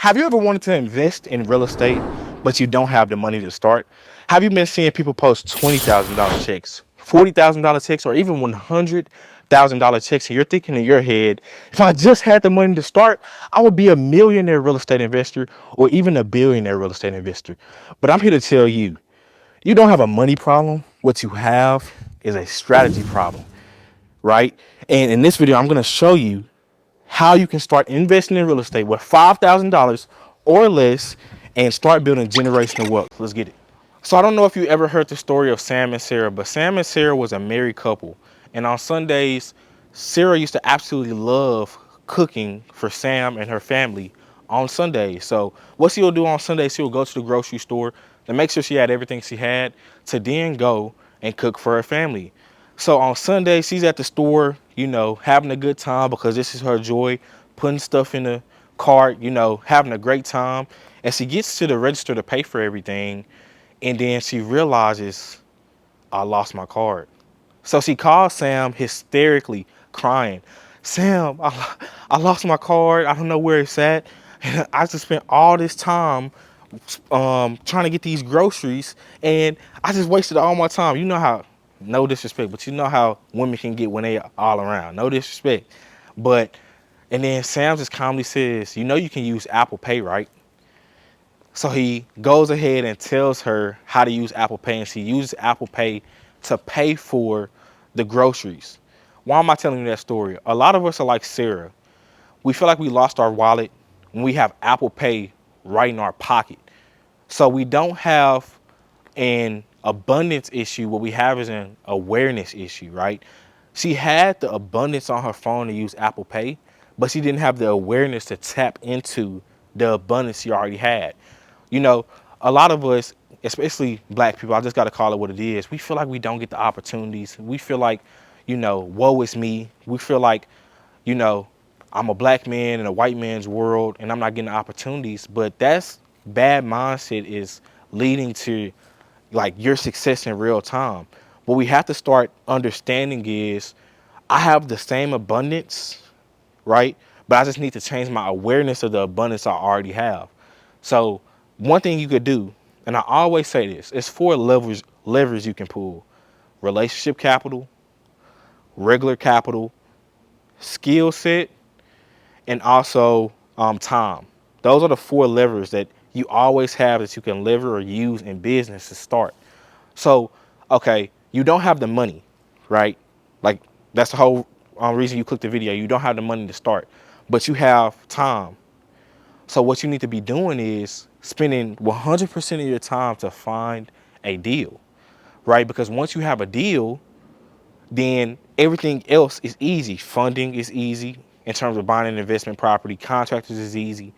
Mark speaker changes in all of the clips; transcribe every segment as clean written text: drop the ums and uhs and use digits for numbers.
Speaker 1: Have you ever wanted to invest in real estate, but you don't have the money to start? Have you been seeing people post $20,000 checks, $40,000 checks, or even $100,000 checks, and you're thinking in your head, if I just had the money to start, I would be a millionaire real estate investor or even a billionaire real estate investor. But I'm here to tell you, you don't have a money problem. What you have is a strategy problem, right? And in this video, I'm going to show you how you can start investing in real estate with $5,000 or less and start building generational wealth. Let's get it. So I don't know if you ever heard the story of Sam and Sarah, but Sam and Sarah was a married couple. And on Sundays, Sarah used to absolutely love cooking for Sam and her family on Sundays. So what she'll do on Sundays, she'll go to the grocery store to make sure she had everything she had to then go and cook for her family. So on Sunday, she's at the store, having a good time because this is her joy, putting stuff in the cart, having a great time. And she gets to the register to pay for everything. And then she realizes, I lost my card. So she calls Sam hysterically crying. Sam, I lost my card. I don't know where it's at. And I just spent all this time trying to get these groceries, and I just wasted all my time. You know how, no disrespect, but you know how women can get when they all around. No disrespect. And then Sam just calmly says, you can use Apple Pay, right? So he goes ahead and tells her how to use Apple Pay, and she uses Apple Pay to pay for the groceries. Why am I telling you that story? A lot of us are like Sarah. We feel like we lost our wallet when we have Apple Pay right in our pocket. So we don't have an abundance issue. What we have is an awareness issue, right? She had the abundance on her phone to use Apple Pay, but she didn't have the awareness to tap into the abundance she already had. A lot of us, especially black people, I just got to call it what it is. We feel like we don't get the opportunities. We feel like, woe is me. We feel like, you know, I'm a black man in a white man's world and I'm not getting the opportunities. But that's bad mindset is leading to like your success in real time. What we have to start understanding is I have the same abundance, right? But I just need to change my awareness of the abundance I already have. So one thing you could do, and I always say this, it's four levers you can pull: relationship capital, regular capital, skill set, and also time. Those are the four levers that you always have that you can lever or use in business to start. So, okay, you don't have the money, right? Like that's the whole reason you clicked the video. You don't have the money to start, but you have time. So what you need to be doing is spending 100% of your time to find a deal, right? Because once you have a deal, then everything else is easy. Funding is easy in terms of buying an investment property. Contractors is easy.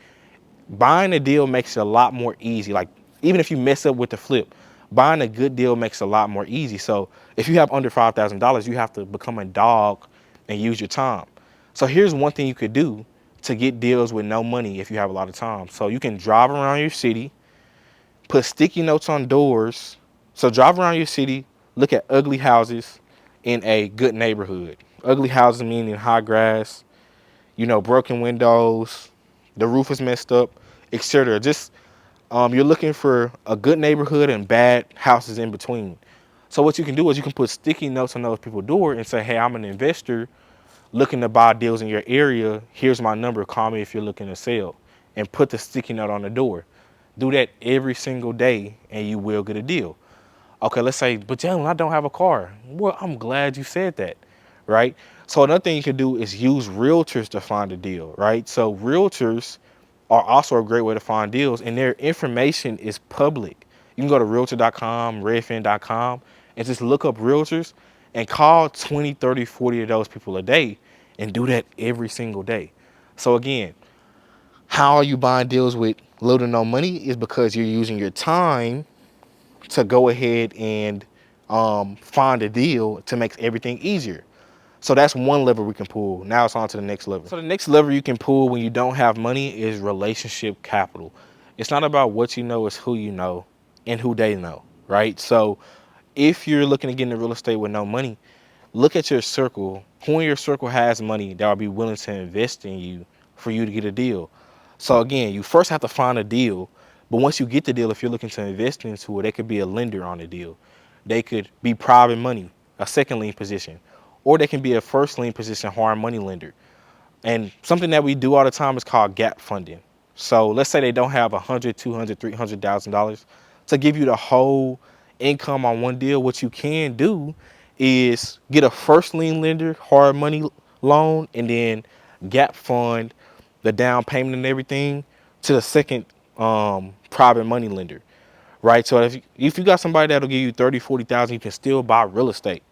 Speaker 1: Buying a deal makes it a lot more easy. Like even if you mess up with the flip, buying a good deal makes it a lot more easy. So if you have under $5,000, you have to become a dog and use your time. So here's one thing you could do to get deals with no money if you have a lot of time. So you can drive around your city, put sticky notes on doors. So drive around your city, look at ugly houses in a good neighborhood. Ugly houses meaning high grass, broken windows, the roof is messed up, etc. Just you're looking for a good neighborhood and bad houses in between. So what you can do is you can put sticky notes on those people's door and say, hey, I'm an investor looking to buy deals in your area. Here's my number. Call me if you're looking to sell. And put the sticky note on the door. Do that every single day and you will get a deal. Okay, let's say, but Jalen, I don't have a car. Well, I'm glad you said that, right? So another thing you can do is use realtors to find a deal, right? So realtors are also a great way to find deals, and their information is public. You can go to realtor.com, redfin.com, and just look up realtors and call 20, 30, 40 of those people a day and do that every single day. So again, how are you buying deals with little to no money is because you're using your time to go ahead and find a deal to make everything easier. So that's one lever we can pull. Now it's on to the next lever. So the next lever you can pull when you don't have money is relationship capital. It's not about what you know, it's who you know and who they know, right? So if you're looking to get into real estate with no money, look at your circle. Who in your circle has money that will be willing to invest in you for you to get a deal? So again, you first have to find a deal, but once you get the deal, if you're looking to invest into it, they could be a lender on the deal. They could be private money, a second lien position, or they can be a first lien position hard money lender. And something that we do all the time is called gap funding. So let's say they don't have 100, 200, $300,000 to give you the whole income on one deal. What you can do is get a first lien lender, hard money loan, and then gap fund the down payment and everything to the second private money lender, right? So if you got somebody that'll give you 30, 40,000, you can still buy real estate,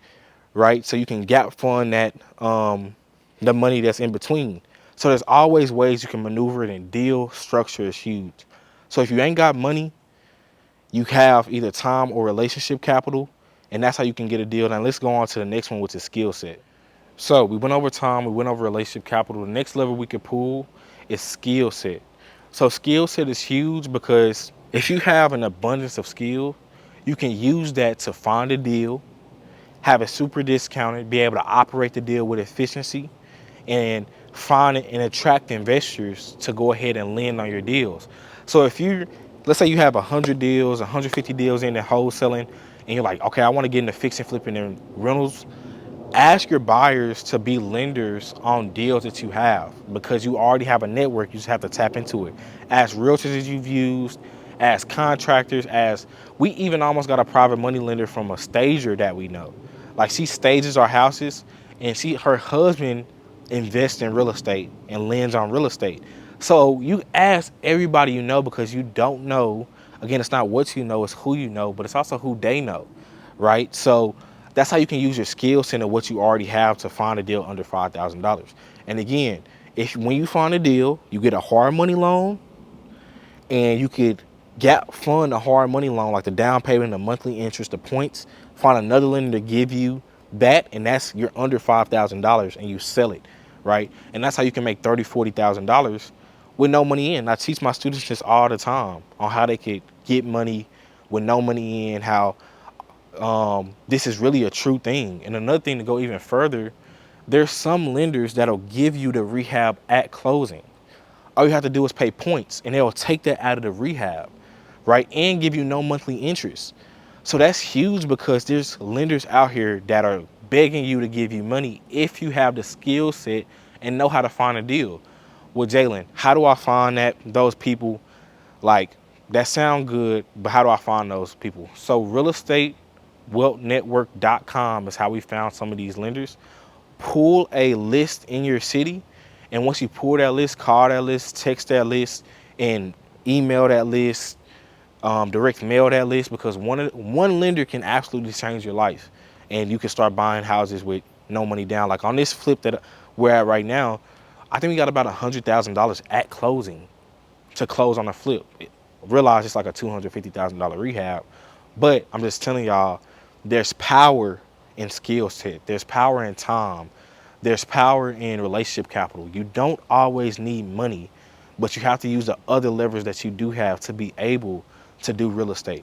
Speaker 1: right? So you can gap fund that the money that's in between. So there's always ways you can maneuver it, and deal structure is huge. So if you ain't got money, you have either time or relationship capital, and that's how you can get a deal. Now let's go on to the next one, which is skill set. So we went over time, we went over relationship capital. The next level we could pull is skill set. So skill set is huge because if you have an abundance of skill, you can use that to find a deal, have it super discounted, be able to operate the deal with efficiency, and find and attract investors to go ahead and lend on your deals. So if you, let's say you have 100 deals, 150 deals in the wholesaling, and you're like, okay, I want to get into fixing, flipping, and rentals, ask your buyers to be lenders on deals that you have, because you already have a network. You just have to tap into it. Ask realtors that you've used, ask contractors, as we even almost got a private money lender from a stager that we know. Like, she stages our houses, and her husband invests in real estate and lends on real estate. So you ask everybody you know, because you don't know. Again, it's not what you know, it's who you know, but it's also who they know, right? So that's how you can use your skill set and what you already have to find a deal under $5,000. And again, if when you find a deal, you get a hard money loan, and you could gap fund a hard money loan, like the down payment, the monthly interest, the points. Find another lender to give you that, and that's you're under $5,000, and you sell it, right? And that's how you can make $30,000, $40,000 with no money in. I teach my students this all the time on how they could get money with no money in, how this is really a true thing. And another thing, to go even further, there's some lenders that'll give you the rehab at closing. All you have to do is pay points, and they'll take that out of the rehab, right? And give you no monthly interest. So that's huge, because there's lenders out here that are begging you to give you money if you have the skill set and know how to find a deal. Well, Jalen, how do I find those people? Like, that sound good, but how do I find those people? So realestatewealthnetwork.com is how we found some of these lenders. Pull a list in your city, and once you pull that list, call that list, text that list, and email that list, direct mail that list, because one lender can absolutely change your life, and you can start buying houses with no money down. Like on this flip that we're at right now, I think we got about $100,000 at closing to close on the flip. Realize it's like a $250,000 rehab, but I'm just telling y'all, there's power in skill set, there's power in time, there's power in relationship capital. You don't always need money, but you have to use the other levers that you do have to be able to do real estate.